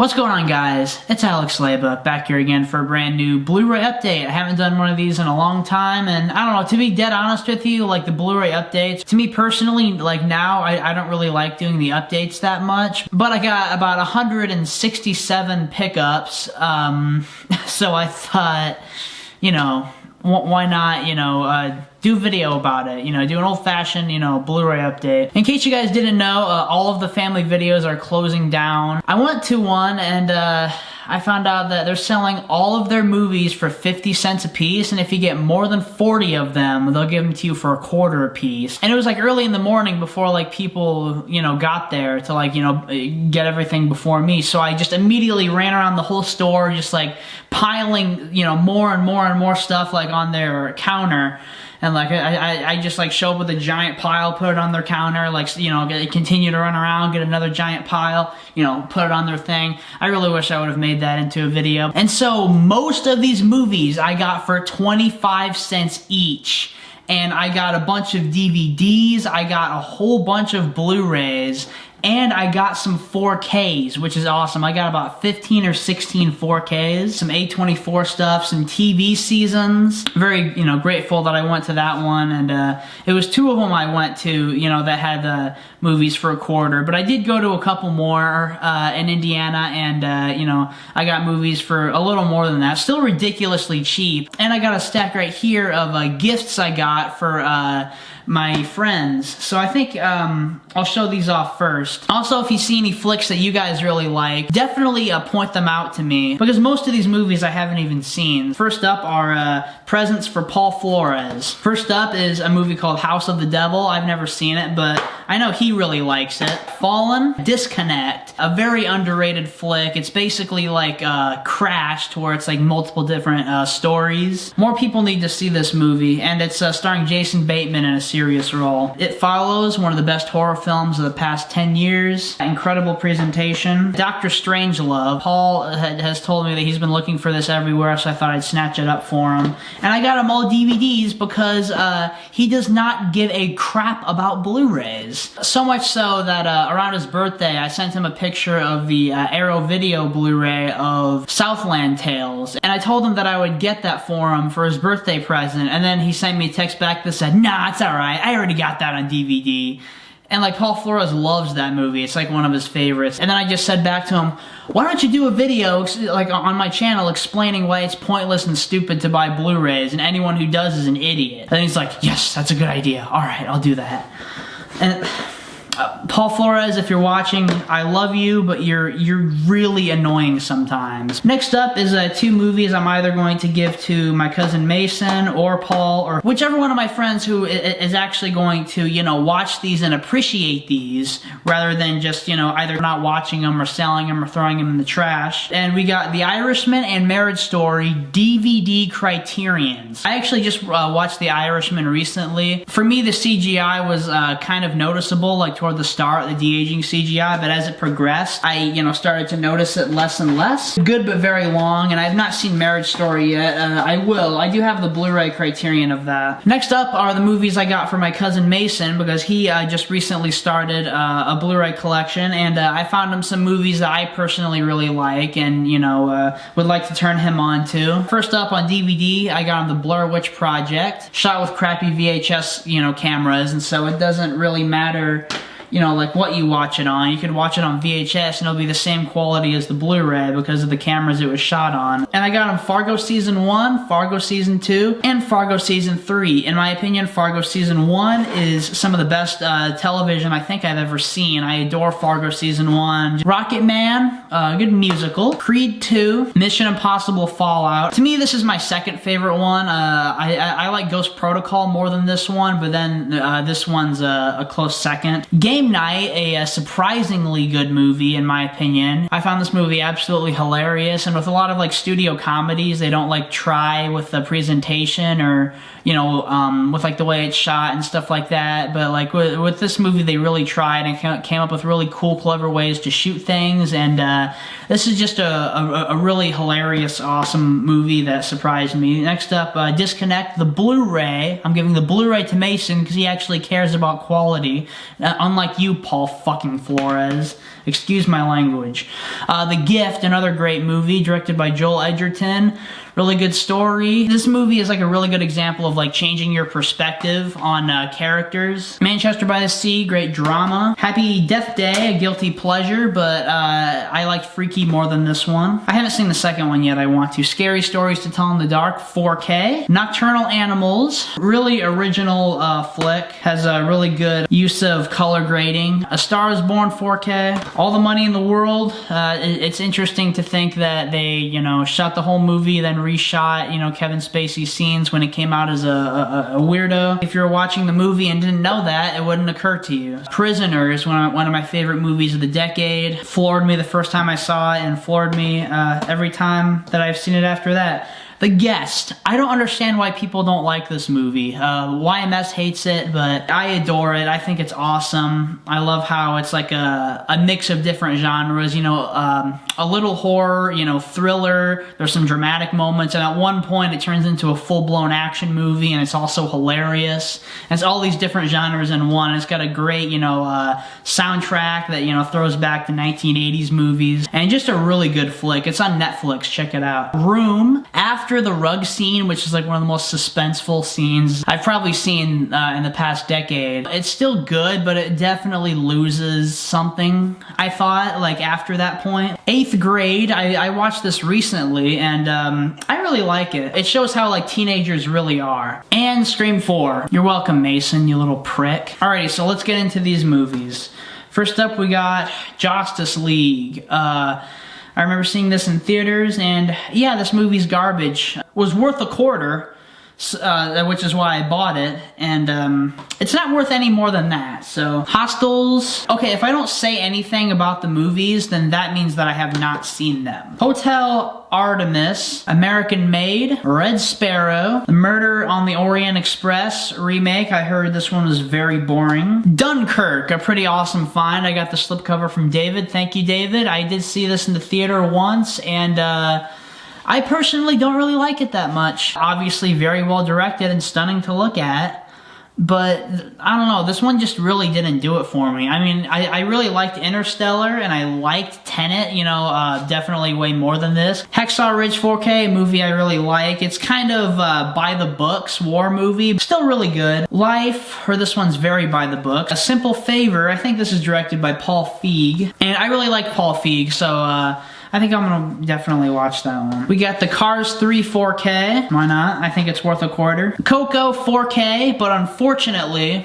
What's going on, guys? It's Alex Leba back here again for a brand new Blu-ray update. I haven't done one of these in a long time, and I don't know, to be dead honest with you, like the Blu-ray updates, to me personally, like now, I don't really like doing the updates that much, but I got about 167 pickups, so I thought, you know, why not, do a video about it, do an old-fashioned, Blu-ray update. In case you guys didn't know, all of the family videos are closing down. I went to one and I found out that they're selling all of their movies for 50 cents a piece, and if you get more than 40 of them, they'll give them to you for a quarter a piece. And it was like early in the morning before like people, got there to like, get everything before me. So I just immediately ran around the whole store, just like piling, more and more and more stuff like on their counter. And like I just like show up with a giant pile, put it on their counter, like continue to run around, get another giant pile, put it on their thing. I really wish I would have made that into a video. And so most of these movies I got for 25 cents each. And I got a bunch of DVDs, I got a whole bunch of Blu-rays, and I got some 4Ks, which is awesome. I got about 15 or 16 4Ks, some A24 stuff, some TV seasons. Very, grateful that I went to that one, and it was two of them I went to, that had movies for a quarter. But I did go to a couple more in Indiana, and, I got movies for a little more than that. Still ridiculously cheap. And I got a stack right here of gifts I got for my friends. So I think I'll show these off first. Also, if you see any flicks that you guys really like, definitely point them out to me, because most of these movies I haven't even seen. First up are presents for Paul Flores. First up is a movie called House of the Devil. I've never seen it, but I know he really likes it. Fallen, Disconnect, a very underrated flick. It's basically like Crash, to where it's like multiple different stories. More people need to see this movie, and it's starring Jason Bateman in a serious role. It Follows, one of the best horror films of the past 10 years. Incredible presentation. Dr. Strangelove. Paul has told me that he's been looking for this everywhere, so I thought I'd snatch it up for him. And I got him all DVDs because he does not give a crap about Blu-rays. So much so that around his birthday, I sent him a picture of the Arrow Video Blu-ray of Southland Tales, and I told him that I would get that for him for his birthday present, and then he sent me a text back that said, "Nah, it's alright, I already got that on DVD." And like Paul Flores loves that movie. It's like one of his favorites. And then I just said back to him, why don't you do a video like on my channel explaining why it's pointless and stupid to buy Blu-rays, and anyone who does is an idiot. And he's like, yes, that's a good idea. All right, I'll do that. And Paul Flores, if you're watching, I love you, but you're really annoying sometimes. Next up is two movies I'm either going to give to my cousin Mason or Paul, or whichever one of my friends who is actually going to, watch these and appreciate these, rather than just, either not watching them or selling them or throwing them in the trash. And we got The Irishman and Marriage Story DVD Criterions. I actually just watched The Irishman recently. For me, the CGI was kind of noticeable, like toward the start, the de-aging CGI, but as it progressed, I, started to notice it less and less. Good, but very long, and I've not seen Marriage Story yet. I will. I do have the Blu-ray Criterion of that. Next up are the movies I got for my cousin Mason, because he just recently started a Blu-ray collection, and I found him some movies that I personally really like, and, would like to turn him on to. First up on DVD, I got him the Blair Witch Project, shot with crappy VHS, cameras, and so it doesn't really matter like what you watch it on. You could watch it on VHS and it'll be the same quality as the Blu-ray because of the cameras it was shot on. And I got him Fargo Season 1, Fargo Season 2, and Fargo Season 3. In my opinion, Fargo Season 1 is some of the best television I think I've ever seen. I adore Fargo Season 1. Rocket Man, good musical. Creed 2, Mission Impossible Fallout. To me, this is my second favorite one. I like Ghost Protocol more than this one, but then this one's a close second. Game Night, a surprisingly good movie in my opinion. I found this movie absolutely hilarious, and with a lot of like studio comedies, they don't like try with the presentation or with like the way it's shot and stuff like that, but like with this movie they really tried and came up with really cool, clever ways to shoot things, and this is just a really hilarious, awesome movie that surprised me. Next up, Disconnect, the Blu-ray. I'm giving the Blu-ray to Mason because he actually cares about quality, unlike unlike you, Paul fucking Flores. Excuse my language. The Gift, another great movie, directed by Joel Edgerton. Really good story. This movie is like a really good example of like changing your perspective on characters. Manchester by the Sea, great drama. Happy Death Day, a guilty pleasure, but I liked Freaky more than this one. I haven't seen the second one yet, I want to. Scary Stories to Tell in the Dark, 4K. Nocturnal Animals, really original flick. Has a really good use of color grading. A Star is Born, 4K. All the Money in the World. It's interesting to think that they, you know, shot the whole movie, then reshot, you know, Kevin Spacey's scenes when it came out as a weirdo. If you're watching the movie and didn't know that, it wouldn't occur to you. Prisoners, one of my favorite movies of the decade. Floored me the first time I saw it and floored me every time that I've seen it after that. The Guest. I don't understand why people don't like this movie. YMS hates it, but I adore it. I think it's awesome. I love how it's like a mix of different genres, you know, a little horror, you know, thriller. There's some dramatic moments, and at one point it turns into a full-blown action movie, and it's also hilarious. And it's all these different genres in one. It's got a great, you know, soundtrack that, you know, throws back to 1980s movies, and just a really good flick. It's on Netflix. Check it out. Room. After the rug scene, which is like one of the most suspenseful scenes I've probably seen in the past decade. It's still good, but it definitely loses something, I thought, like after that point. 8th Grade, I watched this recently, and I really like it. It shows how like teenagers really are. And Scream 4. You're welcome, Mason, you little prick. Alrighty, so let's get into these movies. First up, we got Justice League. I remember seeing this in theaters, and yeah, this movie's garbage. Was worth a quarter, which is why I bought it, and it's not worth any more than that. So, Hostels. Okay, if I don't say anything about the movies, then that means that I have not seen them. Hotel Artemis, American Made, Red Sparrow, The Murder on the Orient Express remake. I heard this one was very boring. Dunkirk, a pretty awesome find. I got the slipcover from David. Thank you, David. I did see this in the theater once, and I personally don't really like it that much. Obviously very well directed and stunning to look at, but I don't know, this one just really didn't do it for me. I mean, I really liked Interstellar, and I liked Tenet, you know, definitely way more than this. Hacksaw Ridge 4K, a movie I really like. It's kind of by the books war movie, still really good. Life, or this one's very by the book. A Simple Favor, I think this is directed by Paul Feig, and I really like Paul Feig, so I think I'm gonna definitely watch that one. We got the Cars 3 4K. Why not? I think it's worth a quarter. Coco 4K, but unfortunately,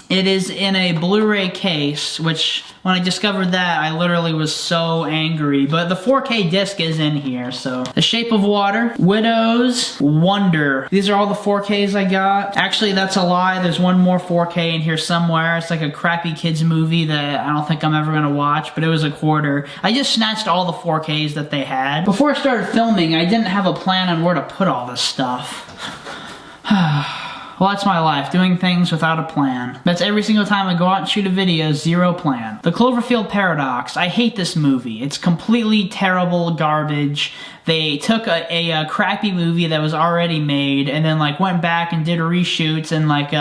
it is in a Blu-ray case, which when I discovered that, I literally was so angry. But the 4K disc is in here, so. The Shape of Water, Widows, Wonder. These are all the 4Ks I got. Actually, that's a lie. There's one more 4K in here somewhere. It's like a crappy kids movie that I don't think I'm ever gonna watch, but it was a quarter. I just snatched all the 4Ks that they had. Before I started filming, I didn't have a plan on where to put all this stuff. Well, that's my life, doing things without a plan. That's every single time I go out and shoot a video, zero plan. The Cloverfield Paradox. I hate this movie. It's completely terrible garbage. They took a crappy movie that was already made and then like went back and did reshoots and like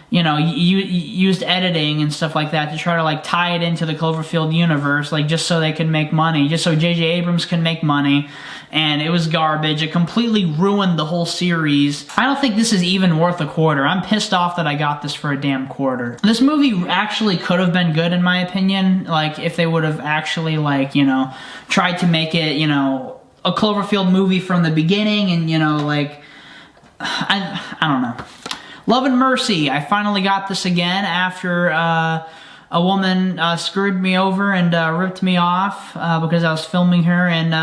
you know, used editing and stuff like that to try to like tie it into the Cloverfield universe, like just so they could make money, just so J.J. Abrams can make money. And it was garbage. It completely ruined the whole series. I don't think this is even worth a quarter. I'm pissed off that I got this for a damn quarter. This movie actually could have been good in my opinion, like if they would have actually like, you know, tried to make it, you know, a Cloverfield movie from the beginning and, you know, like, I don't know. Love and Mercy. I finally got this again after a woman screwed me over and ripped me off because I was filming her in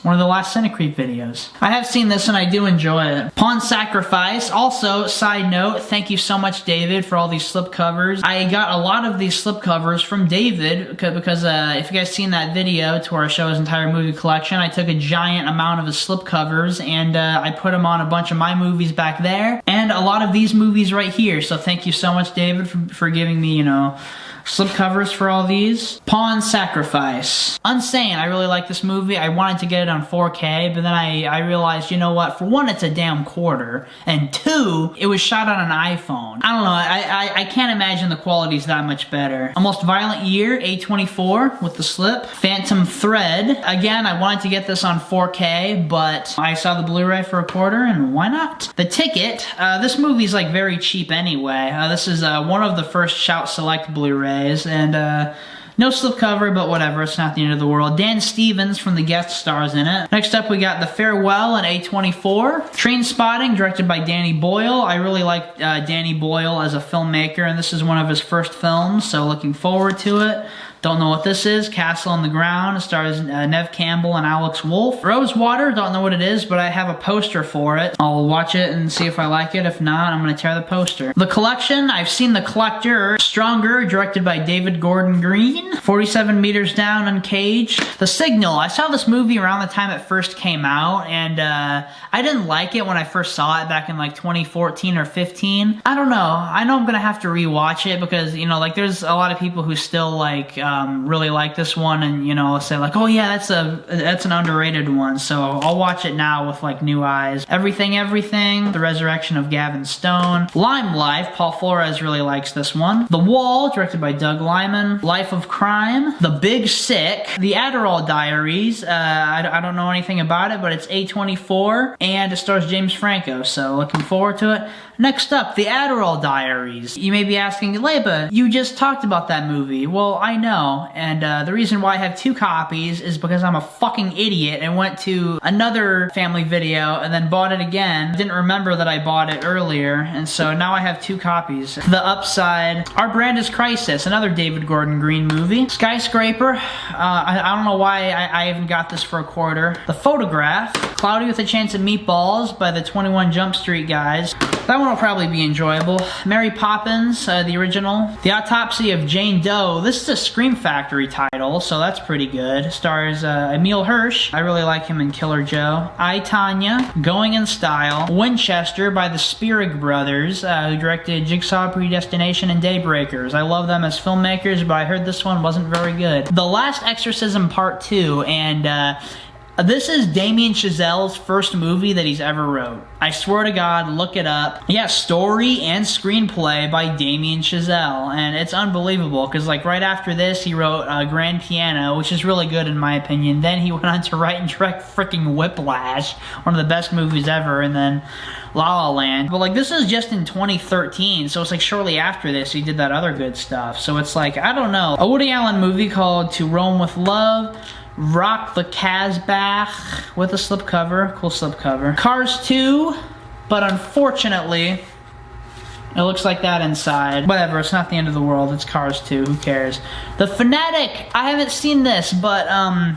one of the last Cinecreep videos. I have seen this and I do enjoy it. Pawn Sacrifice. Also, side note, thank you so much, David, for all these slipcovers. I got a lot of these slipcovers from David because if you guys seen that video to where I show his entire movie collection, I took a giant amount of his slipcovers and I put them on a bunch of my movies back there and a lot of these movies right here. So thank you so much, David, for giving me, you know, Slipcovers for all these. Pawn Sacrifice. Unsane, I really like this movie. I wanted to get it on 4K, but then I realized, you know what? For one, it's a damn quarter, and two, it was shot on an iPhone. I don't know, I can't imagine the quality's that much better. A Most Violent Year, A24 with the slip. Phantom Thread. Again, I wanted to get this on 4K, but I saw the Blu-ray for a quarter, and why not? The Ticket. This movie's like very cheap anyway. This is one of the first Shout Select Blu-rays, and no slipcover, but whatever, it's not the end of the world. Dan Stevens from the guest stars in it. Next up, we got The Farewell and A24. Trainspotting, directed by Danny Boyle. I really like Danny Boyle as a filmmaker, and this is one of his first films, so looking forward to it. Don't know what this is. Castle on the Ground. It stars Nev Campbell and Alex Wolff. Rosewater. Don't know what it is, but I have a poster for it. I'll watch it and see if I like it. If not, I'm going to tear the poster. The Collection. I've seen The Collector. Stronger, directed by David Gordon Green. 47 Meters Down, Uncaged. The Signal. I saw this movie around the time it first came out, and I didn't like it when I first saw it back in like 2014 or 15. I don't know. I know I'm going to have to rewatch it because, you know, like there's a lot of people who still like really like this one, and you know, say like, oh yeah, that's an underrated one, so I'll watch it now with like new eyes. Everything, The Resurrection of Gavin Stone. Lime Life, Paul Flores really likes this one. The Wall, directed by Doug Liman. Life of Crime. The Big Sick. The Adderall Diaries. I don't know anything about it, but it's A24, and it stars James Franco, so looking forward to it. Next up, The Adderall Diaries. You may be asking, Leba, you just talked about that movie. Well, I know, and the reason why I have two copies is because I'm a fucking idiot and went to another family video and then bought it again. Didn't remember that I bought it earlier, and so now I have two copies. The Upside. Our Brand is Crisis, another David Gordon Green movie. Skyscraper. I don't know why I even got this for a quarter. The Photograph. Cloudy with a Chance of Meatballs by the 21 Jump Street guys. That one will probably be enjoyable. Mary Poppins, the original. The Autopsy of Jane Doe. This is a Scream Factory title, so that's pretty good. Stars Emil Hirsch. I really like him in Killer Joe. I, Tonya. Going in Style. Winchester by the Spierig brothers, who directed Jigsaw, Predestination, and Daybreakers. I love them as filmmakers, but I heard this one wasn't very good. The Last Exorcism Part 2, and this is Damien Chazelle's first movie that he's ever wrote. I swear to God, look it up. Yeah, story and screenplay by Damien Chazelle, and it's unbelievable, because like right after this, he wrote Grand Piano, which is really good in my opinion. Then he went on to write and direct freaking Whiplash, one of the best movies ever, and then La La Land. But like this is just in 2013, so it's like shortly after this he did that other good stuff. So it's like, I don't know. A Woody Allen movie called To Rome with Love. Rock the Casbah with a slipcover. Cool slipcover. Cars 2, but unfortunately, it looks like that inside. Whatever, it's not the end of the world. It's Cars 2, who cares? The Fanatic, I haven't seen this, but I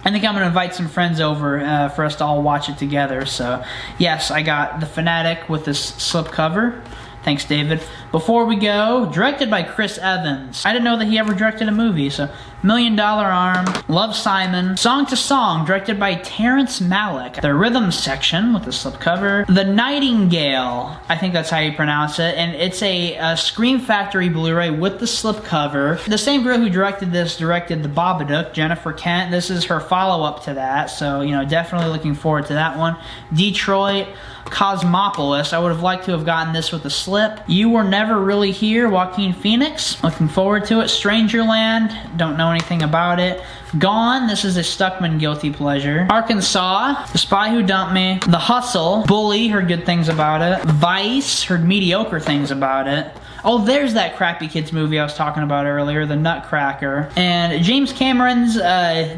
think I'm gonna invite some friends over for us to all watch it together. So yes, I got The Fanatic with this slipcover. Thanks, David. Before we go, directed by Chris Evans. I didn't know that he ever directed a movie, so $1 Million Arm, Love, Simon, Song to Song, directed by Terrence Malick. The Rhythm Section with the slipcover. The Nightingale, I think that's how you pronounce it, and it's a Scream Factory Blu-ray with the slipcover. The same girl who directed this directed The Babadook, Jennifer Kent. This is her follow-up to that, so, you know, definitely looking forward to that one. Detroit, Cosmopolis. I would have liked to have gotten this with a slip. You Were Never Really Here, Joaquin Phoenix. Looking forward to it. Strangerland, don't know anything about it. Gone, this is a Stuckman guilty pleasure. Arkansas, The Spy Who Dumped Me. The Hustle, Bully, heard good things about it. Vice, heard mediocre things about it. Oh, there's that crappy kids movie I was talking about earlier, The Nutcracker. And James Cameron's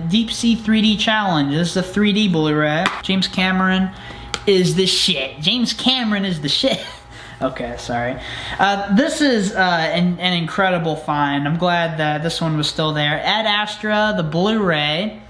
Deep Sea 3D Challenge. This is a 3D Blu-ray. James Cameron is the shit. James Cameron is the shit. Okay, sorry. This is an incredible find. I'm glad that this one was still there. Ad Astra, the Blu-ray.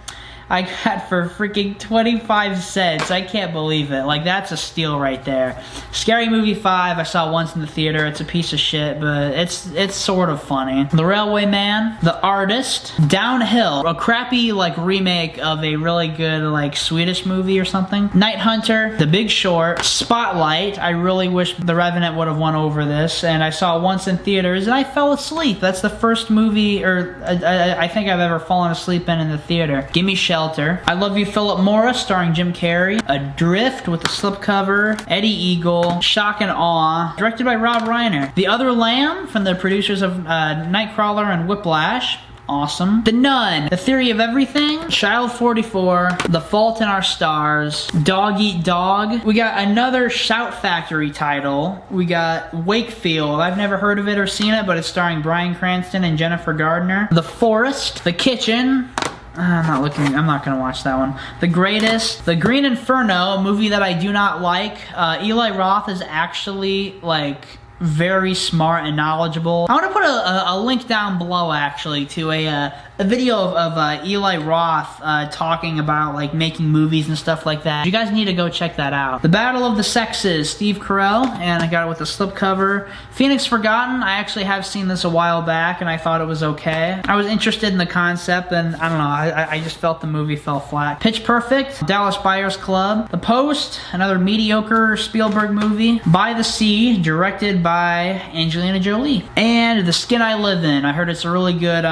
I got for freaking 25 cents. I can't believe it. Like, that's a steal right there. Scary Movie 5, I saw once in the theater. It's a piece of shit, but it's sort of funny. The Railway Man, The Artist, Downhill, a crappy, like, remake of a really good, like, Swedish movie or something. Night Hunter, The Big Short, Spotlight. I really wish The Revenant would have won over this, and I saw it once in theaters, and I fell asleep. That's the first movie, or I think I've ever fallen asleep in the theater. Gimme Shelter. I Love You, Philip Morris, starring Jim Carrey. Adrift with the slipcover. Eddie Eagle. Shock and Awe, directed by Rob Reiner. The Other Lamb, from the producers of Nightcrawler and Whiplash. Awesome. The Nun, The Theory of Everything, Child 44, The Fault in Our Stars, Dog Eat Dog. We got another Shout Factory title. We got Wakefield. I've never heard of it or seen it, but it's starring Bryan Cranston and Jennifer Gardner. The Forest, The Kitchen. I'm not gonna watch that one. The Greatest, The Green Inferno, a movie that I do not like. Eli Roth is actually, like, very smart and knowledgeable. I want to put a link down below, actually, to a video of Eli Roth talking about, like, making movies and stuff like that. You guys need to go check that out. The Battle of the Sexes, Steve Carell, and I got it with a slipcover. Phoenix Forgotten, I actually have seen this a while back, and I thought it was okay. I was interested in the concept, and I don't know, I just felt the movie fell flat. Pitch Perfect, Dallas Buyers Club. The Post, another mediocre Spielberg movie. By the Sea, directed by Angelina Jolie. And The Skin I Live In. I heard it's a really good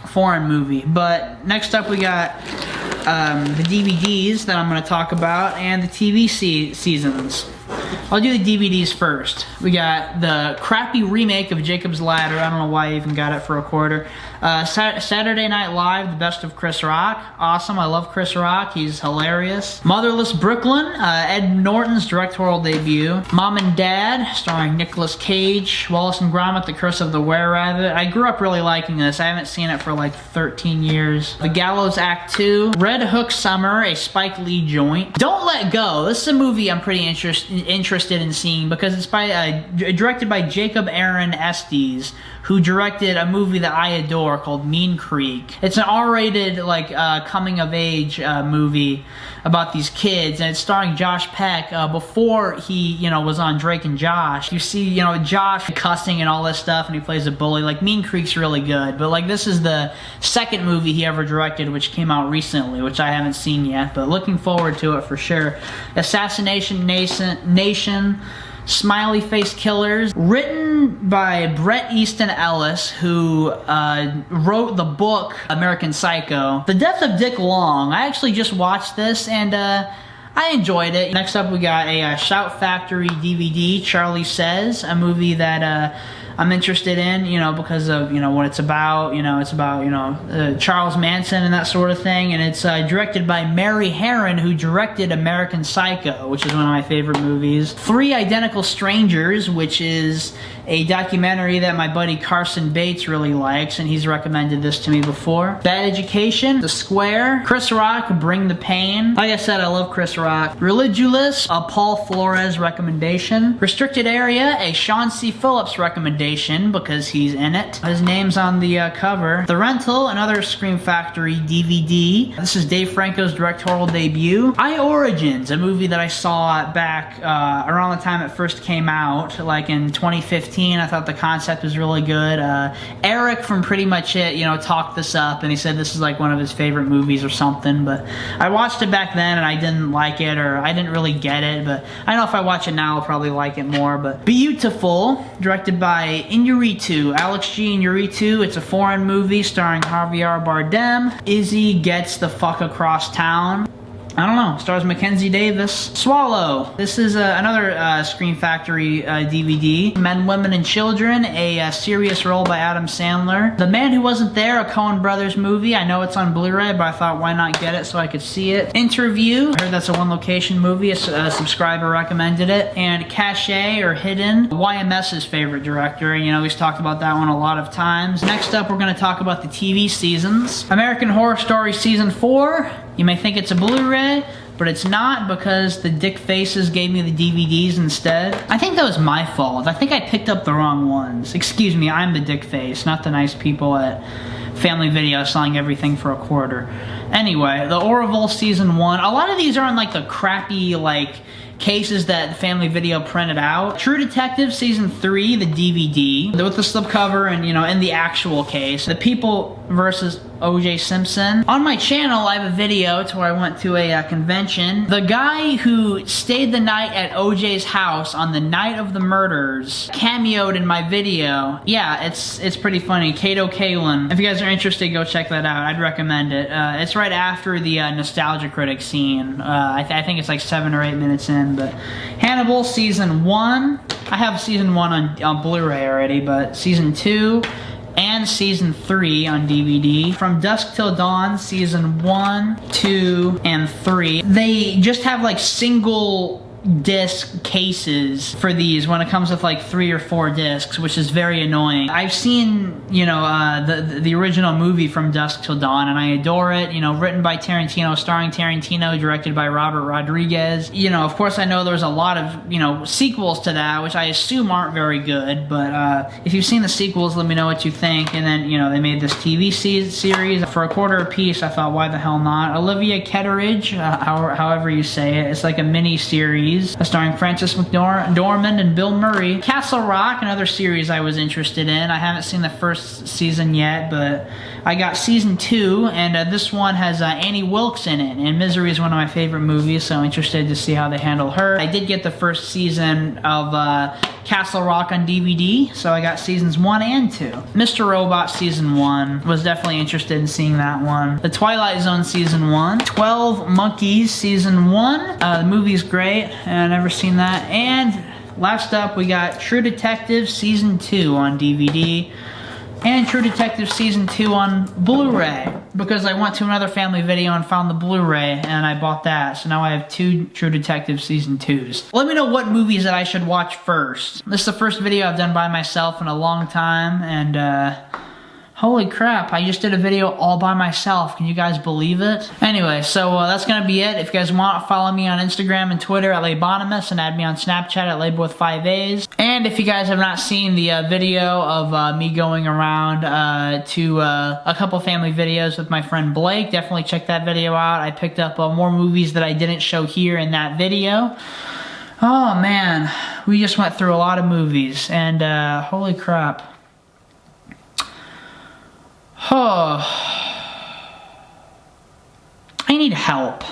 foreign movie. But next up we got the DVDs that I'm going to talk about and the TV seasons. I'll do the DVDs first. We got the crappy remake of Jacob's Ladder. I don't know why I even got it for a quarter. Saturday Night Live, The Best of Chris Rock. Awesome, I love Chris Rock. He's hilarious. Motherless Brooklyn, Ed Norton's directorial debut. Mom and Dad, starring Nicolas Cage. Wallace and Gromit, The Curse of the Were-Rabbit. I grew up really liking this. I haven't seen it for like 13 years. The Gallows Act 2. Red Hook Summer, a Spike Lee joint. Don't Let Go. This is a movie I'm pretty interested in seeing because it's directed by Jacob Aaron Estes, who directed a movie that I adore called Mean Creek. It's an R-rated, like, coming-of-age movie about these kids, and it's starring Josh Peck before he, was on Drake and Josh. You see, Josh cussing and all this stuff, and he plays a bully. Like, Mean Creek's really good, but, like, this is the second movie he ever directed, which came out recently, which I haven't seen yet, but looking forward to it for sure. Assassination Nation, Smiley Face Killers, written by Bret Easton Ellis, who wrote the book American Psycho. The Death of Dick Long. I actually just watched this, and I enjoyed it. Next up, we got a Shout Factory DVD, Charlie Says, a movie that I'm interested in, because of, what it's about. It's about, Charles Manson and that sort of thing. And it's directed by Mary Harron, who directed American Psycho, which is one of my favorite movies. Three Identical Strangers, which is a documentary that my buddy Carson Bates really likes, and he's recommended this to me before. Bad Education, The Square, Chris Rock, Bring the Pain. Like I said, I love Chris Rock. Religulous, a Paul Flores recommendation. Restricted Area, a Sean C. Phillips recommendation because he's in it. His name's on the cover. The Rental, another Scream Factory DVD. This is Dave Franco's directorial debut. I Origins, a movie that I saw back around the time it first came out, like in 2015. I thought the concept was really good. Eric from Pretty Much It, talked this up, and he said this is like one of his favorite movies or something, but I watched it back then and I didn't like it, or I didn't really get it, but I know if I watch it now I'll probably like it more. But Beautiful, directed by Inarritu, Alex G. Inarritu. It's a foreign movie starring Javier Bardem. Izzy Gets the Fuck Across Town. I don't know. Stars Mackenzie Davis. Swallow. This is another Scream Factory DVD. Men, Women, and Children, a serious role by Adam Sandler. The Man Who Wasn't There, a Coen Brothers movie. I know it's on Blu-ray, but I thought why not get it so I could see it. Interview. I heard that's a one-location movie. A subscriber recommended it. And Cache, or Hidden, YMS's favorite director. He's talked about that one a lot of times. Next up, we're going to talk about the TV seasons. American Horror Story Season 4. You may think it's a Blu-ray, but it's not because the Dick Faces gave me the DVDs instead. I think that was my fault. I think I picked up the wrong ones. Excuse me, I'm the Dick Face, not the nice people at Family Video selling everything for $0.25. Anyway, the Orville Season 1. A lot of these are in like the crappy like cases that Family Video printed out. True Detective Season 3, the DVD, with the slipcover and, you know, in the actual case. The People versus O.J. Simpson. On my channel, I have a video to where I went to a convention. The guy who stayed the night at O.J.'s house on the night of the murders cameoed in my video. Yeah, it's pretty funny. Kato Kalin. If you guys are interested, go check that out. I'd recommend it. It's right after the Nostalgia Critic scene. I think it's like 7 or 8 minutes in. But Hannibal Season 1. I have Season 1 on Blu-ray already, but Season 2 and Season 3 on DVD. From Dusk Till Dawn, Season 1, 2, and 3. They just have like single disc cases for these when it comes with like 3 or 4 discs, which is very annoying. I've seen, you know, the original movie From Dusk Till Dawn, and I adore it. You know, written by Tarantino, starring Tarantino, directed by Robert Rodriguez. You know, of course I know there's a lot of, you know, sequels to that, which I assume aren't very good, but if you've seen the sequels, let me know what you think. And then, you know, they made this TV series for $0.25 a piece. I thought, why the hell not? Olivia Ketteridge, however you say it. It's like a mini series starring Frances McDormand and Bill Murray. Castle Rock, another series I was interested in. I haven't seen the first season yet, but I got Season 2, and this one has Annie Wilkes in it, and Misery is one of my favorite movies, so I'm interested to see how they handle her. I did get the first season of Castle Rock on DVD, so I got Seasons 1 and 2. Mr. Robot Season 1, was definitely interested in seeing that one. The Twilight Zone Season 1. 12 Monkeys Season 1. The movie's great, and I've never seen that. And last up, we got True Detective Season 2 on DVD. And True Detective Season 2 on Blu-ray, because I went to another Family Video and found the Blu-ray, and I bought that. So now I have 2 True Detective Season 2s. Let me know what movies that I should watch first. This is the first video I've done by myself in a long time, and holy crap, I just did a video all by myself. Can you guys believe it? Anyway, so that's gonna be it. If you guys want, follow me on Instagram and Twitter at Laybonimus, and add me on Snapchat at Laybo with 5 A's. And if you guys have not seen the video of me going around to a couple family videos with my friend Blake, definitely check that video out. I picked up more movies that I didn't show here in that video. Oh man, we just went through a lot of movies, and holy crap. Oh, I need help.